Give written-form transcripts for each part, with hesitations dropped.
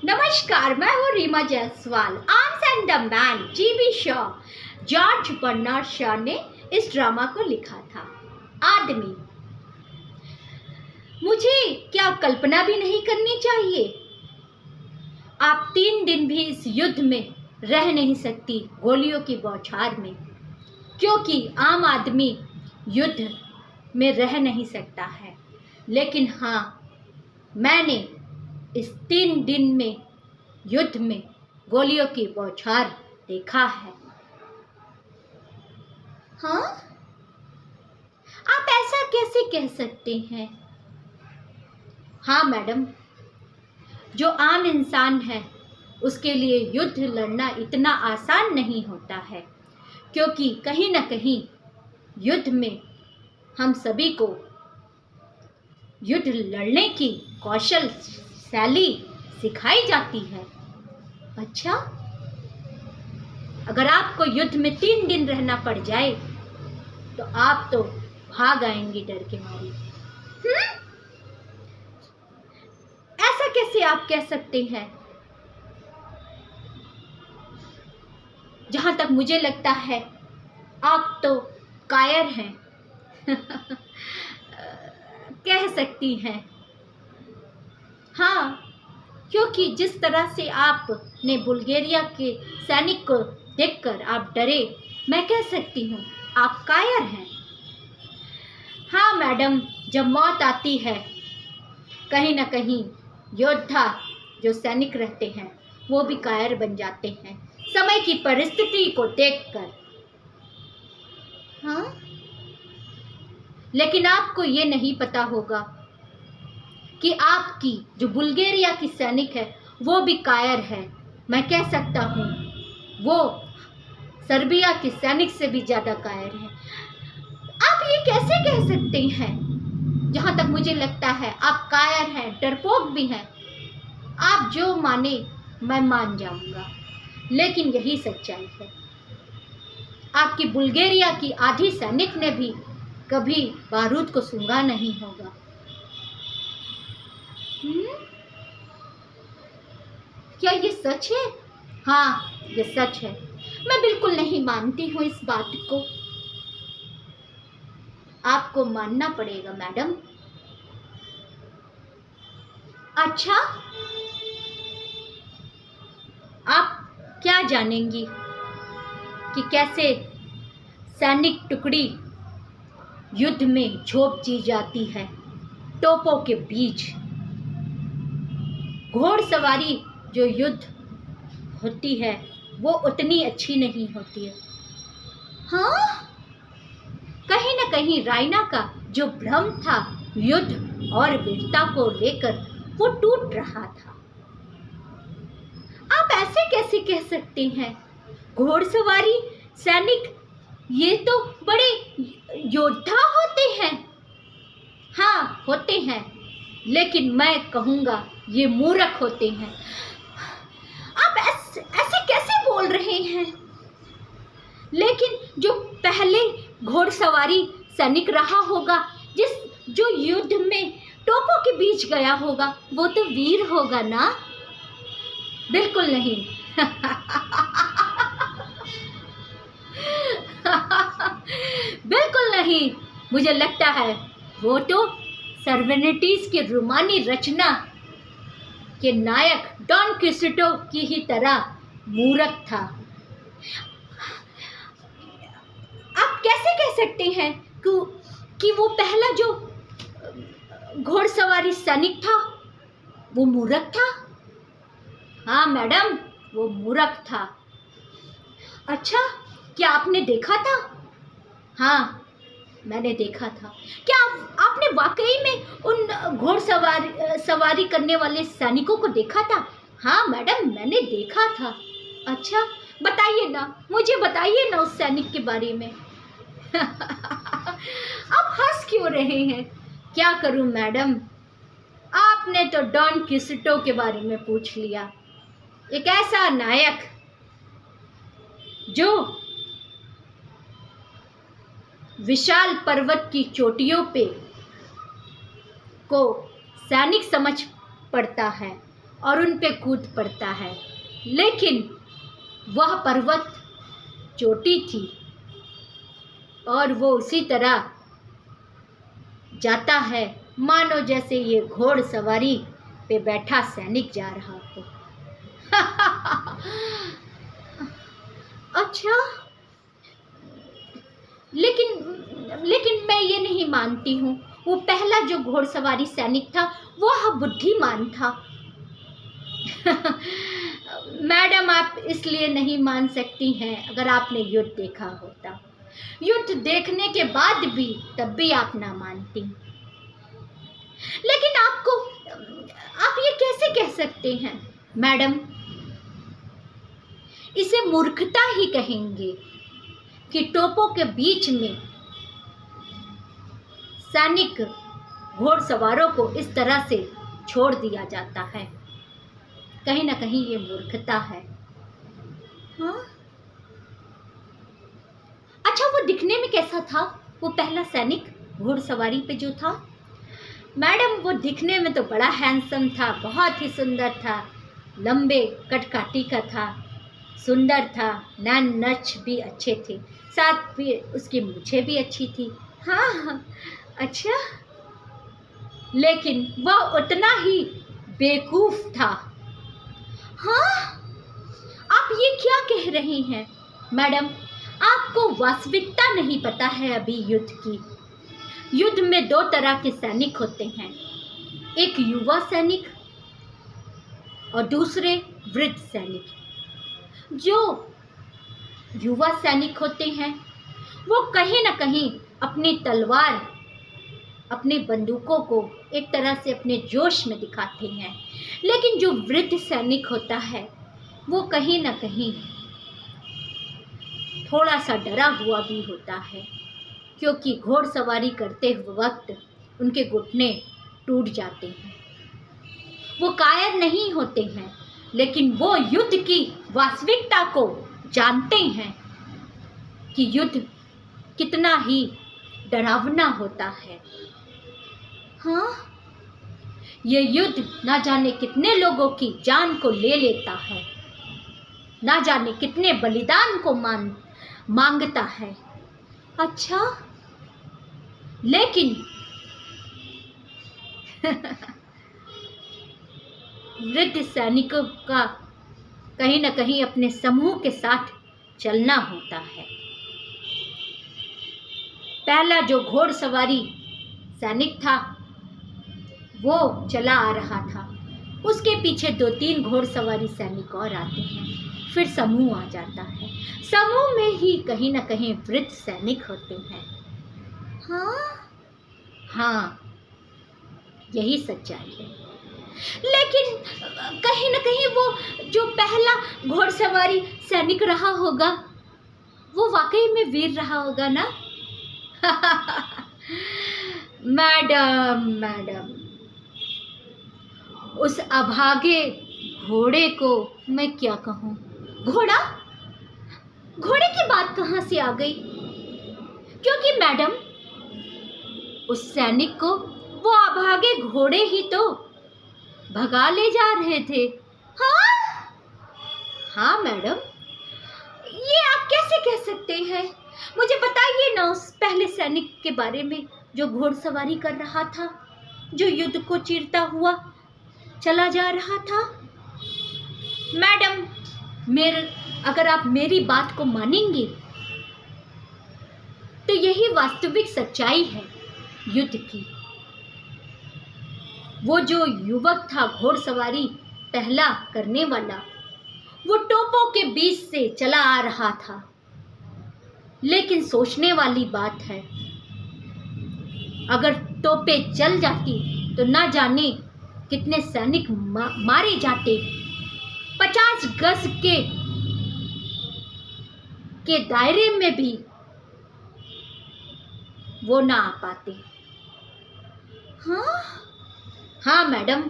नमस्कार, मैं हूँ Reema Jaiswal. Arms and the man G B Shaw, George Bernard Shaw ने इस ड्रामा को लिखा था। आदमी, मुझे क्या कल्पना भी नहीं करनी चाहिए। आप 3 दिन भी इस युद्ध में रह नहीं सकती, गोलियों की बौछार में, क्योंकि आम आदमी युद्ध में रह नहीं सकता है। लेकिन हाँ, मैंने इस 3 दिन में युद्ध में गोलियों की बौछार देखा है। हाँ, आप ऐसा कैसे कह सकते हैं? हाँ मैडम, जो आम इंसान है उसके लिए युद्ध लड़ना इतना आसान नहीं होता है, क्योंकि कहीं ना कहीं युद्ध में हम सभी को युद्ध लड़ने की कौशल शैली सिखाई जाती है। अच्छा, अगर आपको युद्ध में 3 दिन रहना पड़ जाए तो आप तो भाग आएंगे डर के मारे। ऐसा कैसे आप कह सकते हैं? जहां तक मुझे लगता है आप तो कायर हैं। कह सकती हैं। हाँ, क्योंकि जिस तरह से आपने बुल्गारिया के सैनिक को देखकर आप डरे, मैं कह सकती हूँ आप कायर हैं। हाँ मैडम, जब मौत आती है कहीं ना कहीं योद्धा जो सैनिक रहते हैं वो भी कायर बन जाते हैं, समय की परिस्थिति को देखकर। हाँ, लेकिन आपको ये नहीं पता होगा कि आपकी जो बुल्गारिया की सैनिक है वो भी कायर है। मैं कह सकता हूँ वो सर्बिया के सैनिक से भी ज़्यादा कायर है। आप ये कैसे कह सकते हैं? जहाँ तक मुझे लगता है आप कायर हैं, डरपोक भी हैं। आप जो माने मैं मान जाऊंगा, लेकिन यही सच्चाई है। आपकी बुल्गारिया की आधी सैनिक ने भी कभी बारूद को सूंघा नहीं होगा। क्या ये सच है? हाँ, ये सच है। मैं बिल्कुल नहीं मानती हूँ इस बात को। आपको मानना पड़ेगा मैडम। अच्छा, आप क्या जानेंगी कि कैसे सैनिक टुकड़ी युद्ध में झोंक दी जाती है तोपों के बीच। घोड़सवारी जो युद्ध होती है वो उतनी अच्छी नहीं होती है। हाँ, कहीं ना कहीं रायना का जो भ्रम था युद्ध और वीरता को लेकर वो टूट रहा था। आप ऐसे कैसे कह सकते हैं? घोड़सवारी सैनिक ये तो बड़े योद्धा होते हैं। हाँ, होते हैं, लेकिन मैं कहूँगा ये मूर्ख होते हैं। आप ऐसे कैसे बोल रहे हैं? लेकिन जो पहले घोड़सवारी सैनिक रहा होगा, जो युद्ध में तोपों के बीच गया होगा, वो तो वीर होगा ना? बिल्कुल नहीं। बिल्कुल नहीं। मुझे लगता है वो तो सर्वेनिटीज के रोमानी रचना के नायक डॉन क्विक्सोटो की ही तरह मूर्ख था। आप कैसे कह सकते हैं कि वो पहला जो घोड़सवारी सैनिक था वो मूर्ख था? हाँ मैडम, वो मूर्ख था। अच्छा, क्या आपने देखा था? हाँ, मैंने देखा था। क्या आपने वाकई में उन सवारी करने वाले सैनिकों को देखा था? हाँ मैडम, मैंने देखा था। अच्छा, बताइए ना, मुझे बताइए ना उस सैनिक के बारे में। आप हंस क्यों रहे हैं? क्या करूं मैडम, आपने तो डॉन क्विक्सोटो के बारे में पूछ लिया। एक ऐसा नायक जो विशाल पर्वत की चोटियों पे को सैनिक समझ पड़ता है, और उन पे कूद पड़ता है। लेकिन वह पर्वत चोटी थी और वो उसी तरह जाता है मानो जैसे ये घोड़सवारी पे बैठा सैनिक जा रहा हो। अच्छा, लेकिन मैं ये नहीं मानती हूँ। वो पहला जो घोड़सवारी सैनिक था वह बुद्धिमान था। मैडम, आप इसलिए नहीं मान सकती हैं अगर आपने युद्ध देखा होता। युद्ध देखने के बाद भी तब भी आप ना मानती। लेकिन आप ये कैसे कह सकते हैं मैडम? इसे मूर्खता ही कहेंगे कि तोपों के बीच में सैनिक घोड़सवारों को इस तरह से छोड़ दिया जाता है। कहीं ना कहीं ये मूर्खता है। हाँ? अच्छा, वो दिखने में कैसा था वो पहला सैनिक घोड़सवारी पे जो था? मैडम, वो दिखने में तो बड़ा हैंडसम था, बहुत ही सुंदर था, लंबे कटकाठी का था, सुंदर था, नैन नक्श भी अच्छे थे, साथ भी उसकी मूछें भी अच्छी थी। हाँ, अच्छा, लेकिन वह उतना ही बेवकूफ था। हाँ, आप ये क्या कह रही हैं मैडम? आपको वास्तविकता नहीं पता है अभी युद्ध की। युद्ध में दो तरह के सैनिक होते हैं, एक युवा सैनिक और दूसरे वृद्ध सैनिक। जो युवा सैनिक होते हैं वो कहीं ना कहीं अपनी तलवार, अपनी बंदूकों को एक तरह से अपने जोश में दिखाते हैं। लेकिन जो वृद्ध सैनिक होता है वो कहीं ना कहीं थोड़ा सा डरा हुआ भी होता है, क्योंकि घोड़सवारी करते हुए वक्त उनके घुटने टूट जाते हैं। वो कायर नहीं होते हैं, लेकिन वो युद्ध की वास्तविकता को जानते हैं कि युद्ध कितना ही डरावना होता है। हाँ, ये युद्ध ना जाने कितने लोगों की जान को ले लेता है, ना जाने कितने बलिदान को मांगता है। अच्छा, लेकिन वृद्ध सैनिकों का कहीं ना कहीं अपने समूह के साथ चलना होता है। पहला जो घोड़सवारी सैनिक था वो चला आ रहा था, उसके पीछे 2-3 घोड़सवारी सैनिक और आते हैं, फिर समूह आ जाता है। समूह में ही कहीं ना कहीं वृद्ध सैनिक होते हैं। हाँ, यही सच्चाई है। लेकिन कहीं ना कहीं वो जो पहला घोड़सवारी सैनिक रहा होगा वो वाकई में वीर रहा होगा ना? मैडम, उस अभागे घोड़े को मैं क्या कहूँ? घोड़े की बात कहाँ से आ गई? क्योंकि मैडम, उस सैनिक को वो अभागे घोड़े ही तो भगा ले जा रहे थे। हाँ मैडम, ये आप कैसे कह सकते हैं? मुझे बताइए ना उस पहले सैनिक के बारे में जो घोड़सवारी कर रहा था, जो युद्ध को चीरता हुआ चला जा रहा था। मैडम, अगर आप मेरी बात को मानेंगे तो यही वास्तविक सच्चाई है युद्ध की। वो जो युवक था घोड़सवारी पहला करने वाला, वो तोपों के बीच से चला आ रहा था। लेकिन सोचने वाली बात है, अगर तोपें चल जाती तो ना जाने कितने सैनिक मारे जाते। 50 गज के दायरे में भी वो ना आ पाते। हाँ मैडम,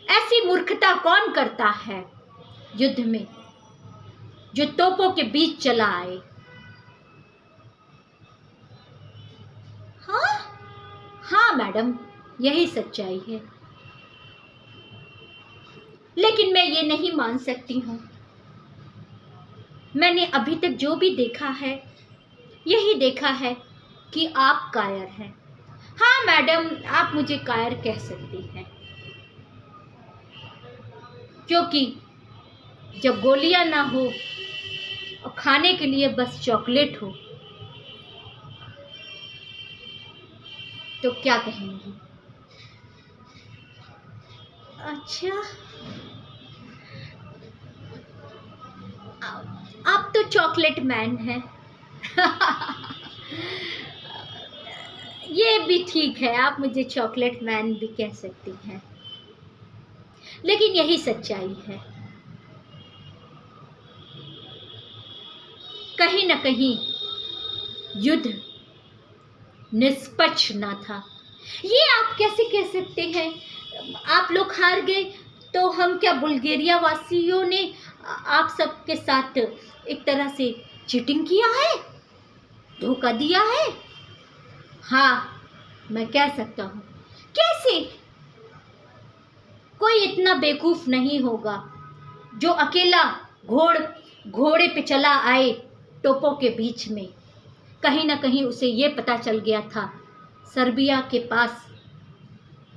ऐसी मूर्खता कौन करता है युद्ध में जो तोपों के बीच चला आए? हाँ मैडम, यही सच्चाई है। लेकिन मैं ये नहीं मान सकती हूँ। मैंने अभी तक जो भी देखा है यही देखा है कि आप कायर हैं। हाँ मैडम, आप मुझे कायर कह सकती हैं, क्योंकि जब गोलियां ना हो और खाने के लिए बस चॉकलेट हो तो क्या कहेंगी? अच्छा, आप तो चॉकलेट मैन हैं। ये भी ठीक है, आप मुझे चॉकलेट मैन भी कह सकती हैं, लेकिन यही सच्चाई है। कहीं न कहीं युद्ध निष्पक्ष ना था। ये आप कैसे कह सकते हैं? आप लोग हार गए तो हम क्या बुल्गारिया वासियों ने आप सबके साथ एक तरह से चीटिंग किया है, धोखा दिया है? हाँ, मैं कह सकता हूँ। कैसे? कोई इतना बेवकूफ नहीं होगा जो अकेला घोड़े पे चला आए तोपों के बीच में। कहीं ना कहीं उसे ये पता चल गया था सर्बिया के पास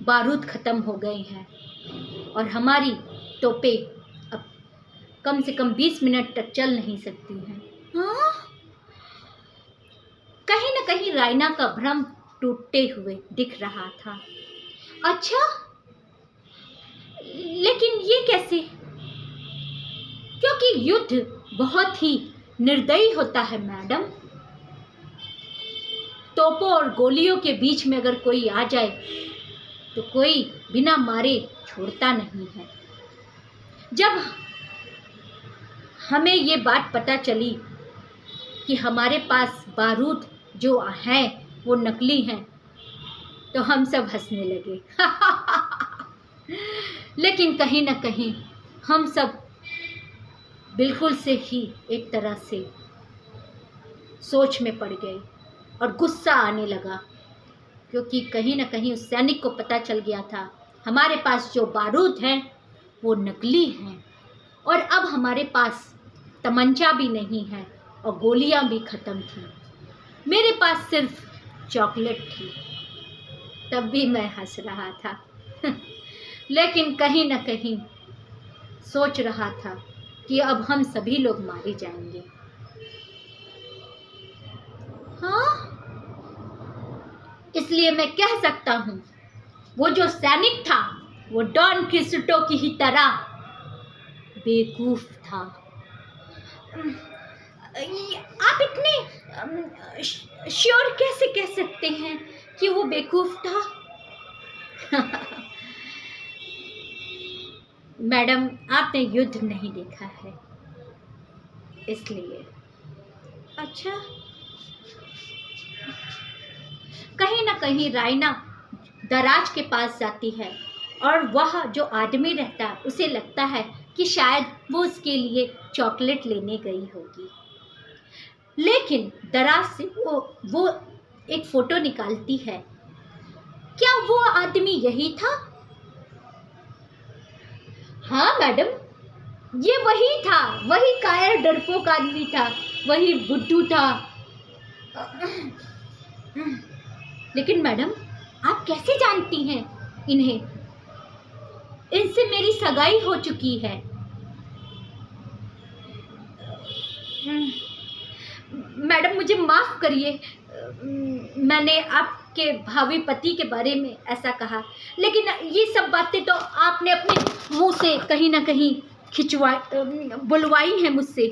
बारूद ख़त्म हो गए हैं और हमारी तोपें अब कम से कम 20 मिनट तक चल नहीं सकती हैं। हाँ? कहीं ना कहीं रायना का भ्रम टूटते हुए दिख रहा था। अच्छा, लेकिन ये कैसे? क्योंकि युद्ध बहुत ही निर्दयी होता है मैडम। तोपों और गोलियों के बीच में अगर कोई आ जाए तो कोई बिना मारे छोड़ता नहीं है। जब हमें ये बात पता चली कि हमारे पास बारूद जो हैं वो नकली हैं तो हम सब हंसने लगे। लेकिन कहीं ना कहीं हम सब बिल्कुल से ही एक तरह से सोच में पड़ गए और गुस्सा आने लगा, क्योंकि कहीं ना कहीं उस सैनिक को पता चल गया था हमारे पास जो बारूद हैं वो नकली हैं और अब हमारे पास तमंचा भी नहीं है और गोलियां भी ख़त्म थी। मेरे पास सिर्फ चॉकलेट थी। तब भी मैं हंस रहा था। लेकिन कहीं ना कहीं सोच रहा था कि अब हम सभी लोग मारे जाएंगे। हाँ, इसलिए मैं कह सकता हूँ वो जो सैनिक था वो डॉन क्रिस्टो की ही तरह बेवकूफ था। आप इतने श्योर कैसे कह सकते हैं कि वो बेवकूफ था? मैडम, आपने युद्ध नहीं देखा है इसलिए। अच्छा, कहीं ना कहीं रायना दराज के पास जाती है और वह जो आदमी रहता है उसे लगता है कि शायद वो उसके लिए चॉकलेट लेने गई होगी। लेकिन दराज से वो एक फ़ोटो निकालती है। क्या वो आदमी यही था? हाँ मैडम, ये वही था, वही कायर डरपोक आदमी था, वही बुद्धू था। लेकिन मैडम, आप कैसे जानती हैं इन्हें? इनसे मेरी सगाई हो चुकी है। मैडम, मुझे माफ़ करिए, मैंने आपके भावी पति के बारे में ऐसा कहा, लेकिन ये सब बातें तो आपने अपने मुंह से कहीं ना कहीं बुलवाई हैं मुझसे।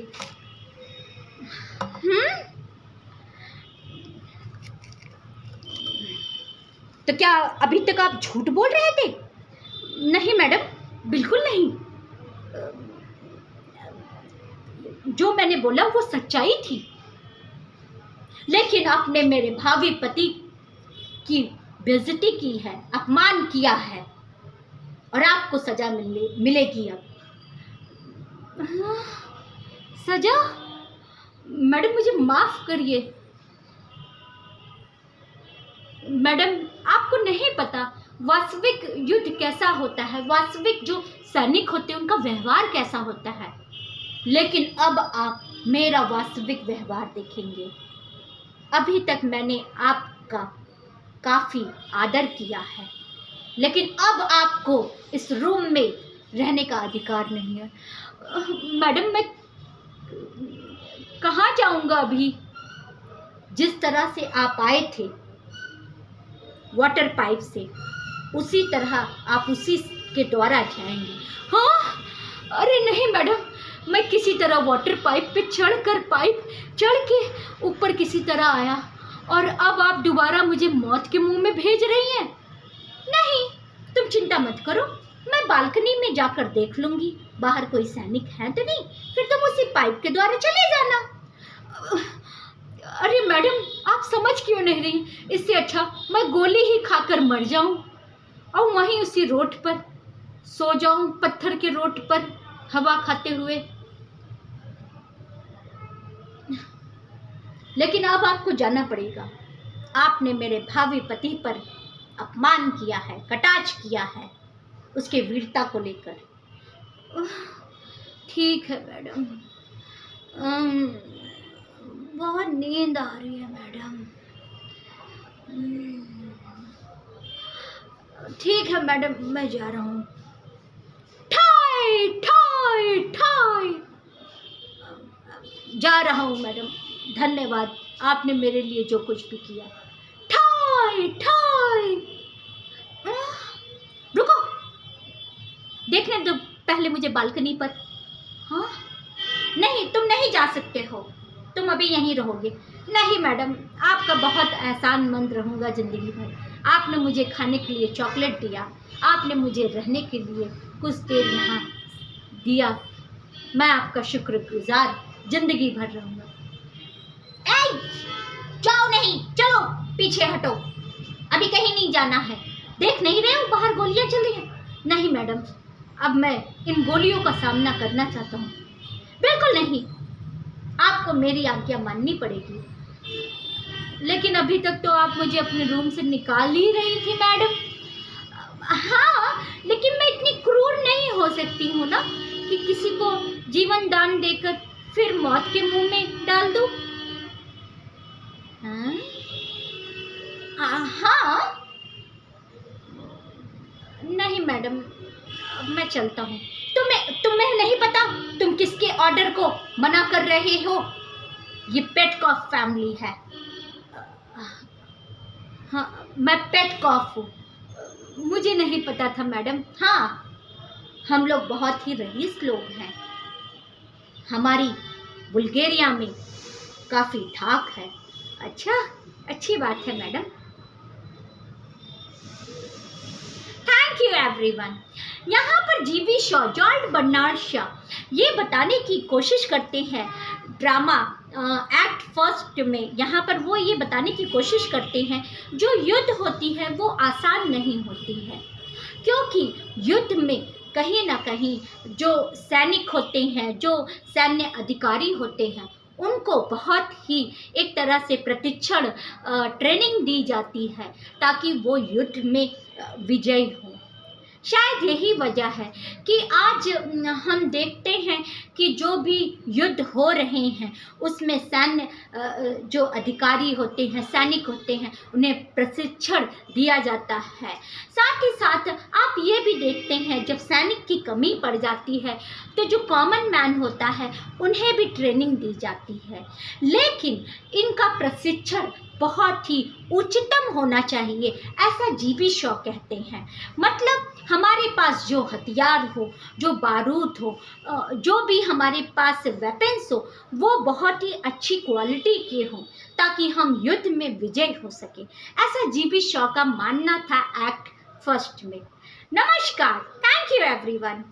तो क्या अभी तक आप झूठ बोल रहे थे? नहीं मैडम, बिल्कुल नहीं। जो मैंने बोला वो सच्चाई थी। लेकिन आपने मेरे भावी पति की बेइज्जती की है, अपमान किया है और आपको सजा मिलेगी अब। सजा? मैडम, मुझे माफ करिए। मैडम, आपको नहीं पता वास्तविक युद्ध कैसा होता है, वास्तविक जो सैनिक होते हैं उनका व्यवहार कैसा होता है। लेकिन अब आप मेरा वास्तविक व्यवहार देखेंगे। अभी तक मैंने आपका काफ़ी आदर किया है, लेकिन अब आपको इस रूम में रहने का अधिकार नहीं है। मैडम मैं कहाँ जाऊँगा अभी? जिस तरह से आप आए थे वाटर पाइप से, उसी तरह आप उसी के द्वारा जाएंगे। हाँ, अरे नहीं मैडम, मैं किसी तरह वाटर पाइप पे चढ़ के ऊपर किसी तरह आया, और अब आप दोबारा मुझे मौत के मुंह में भेज रही हैं। नहीं, तुम चिंता मत करो, मैं बालकनी में जाकर देख लूंगी बाहर कोई सैनिक है तो नहीं, फिर तुम उसी पाइप के द्वारा चले जाना। अरे मैडम, आप समझ क्यों नहीं रही? इससे अच्छा मैं गोली ही खाकर मर जाऊं और वहीं उसी रोड पर सो जाऊं, पत्थर के रोड पर हवा खाते हुए। लेकिन अब आपको जाना पड़ेगा। आपने मेरे भावी पति पर अपमान किया है, कटाक्ष किया है उसके वीरता को लेकर। ठीक है मैडम, बहुत नींद आ रही है मैडम। ठीक है मैडम, मैं जा रहा हूँ। ठाई ठाई ठाई, जा रहा हूँ मैडम, धन्यवाद आपने मेरे लिए जो कुछ भी किया। ठाई ठाई, रुको, देखने दो पहले मुझे बालकनी पर। हाँ नहीं, तुम नहीं जा सकते हो, तुम अभी यहीं रहोगे। नहीं मैडम, आपका बहुत एहसानमंद रहूँगा ज़िंदगी भर। आपने मुझे खाने के लिए चॉकलेट दिया, आपने मुझे रहने के लिए कुछ देर यहाँ दिया, मैं आपका शुक्रगुजार ज़िंदगी भर रहूँगा। जाओ नहीं, चलो पीछे हटो, अभी कहीं नहीं जाना है। देख नहीं रहे हो बाहर गोलियां चल रही हैं? नहीं मैडम, अब मैं इन गोलियों का सामना करना चाहता हूँ। बिल्कुल नहीं, आपको मेरी आज्ञा माननी पड़ेगी। लेकिन अभी तक तो आप मुझे अपने रूम से निकाल ही रही थी मैडम। हाँ, लेकिन मैं इतनी क्रूर नहीं हो सकती हूँ ना कि किसी को जीवन दान देकर फिर मौत के मुंह में डाल दूँ। हाँ नहीं मैडम, मैं चलता हूँ। तुम्हें नहीं पता तुम किसके ऑर्डर को मना कर रहे हो? ये पेटकॉफ फैमिली है। हाँ, मैं पेटकॉफ हूँ। मुझे नहीं पता था मैडम। हाँ, हम लोग बहुत ही रईस लोग हैं, हमारी बुल्गारिया में काफ़ी धाक है। अच्छा, अच्छी बात है मैडम। Thank you everyone. यहाँ पर जीवी शॉ, जॉर्ज बर्नार्ड शॉ ये बताने की कोशिश करते हैं ड्रामा एक्ट फर्स्ट में। यहाँ पर वो ये बताने की कोशिश करते हैं जो युद्ध होती है वो आसान नहीं होती है, क्योंकि युद्ध में कहीं ना कहीं जो सैनिक होते हैं, जो सैन्य अधिकारी होते हैं, उनको बहुत ही एक तरह से प्रशिक्षण ट्रेनिंग दी जाती है ताकि वो युद्ध में विजयी हो। शायद यही वजह है कि आज हम देखते हैं कि जो भी युद्ध हो रहे हैं उसमें सैन्य जो अधिकारी होते हैं, सैनिक होते हैं, उन्हें प्रशिक्षण दिया जाता है। साथ ही साथ आप ये भी देखते हैं जब सैनिक की कमी पड़ जाती है तो जो कॉमन मैन होता है उन्हें भी ट्रेनिंग दी जाती है, लेकिन इनका प्रशिक्षण बहुत ही उच्चतम होना चाहिए, ऐसा जीवी शॉ कहते हैं। मतलब हमारे पास जो हथियार हो, जो बारूद हो, जो भी हमारे पास वेपन्स हो, वो बहुत ही अच्छी क्वालिटी के हों ताकि हम युद्ध में विजय हो सके। ऐसा जीवी शॉ का मानना था एक्ट फर्स्ट में। नमस्कार, थैंक यू एवरीवन।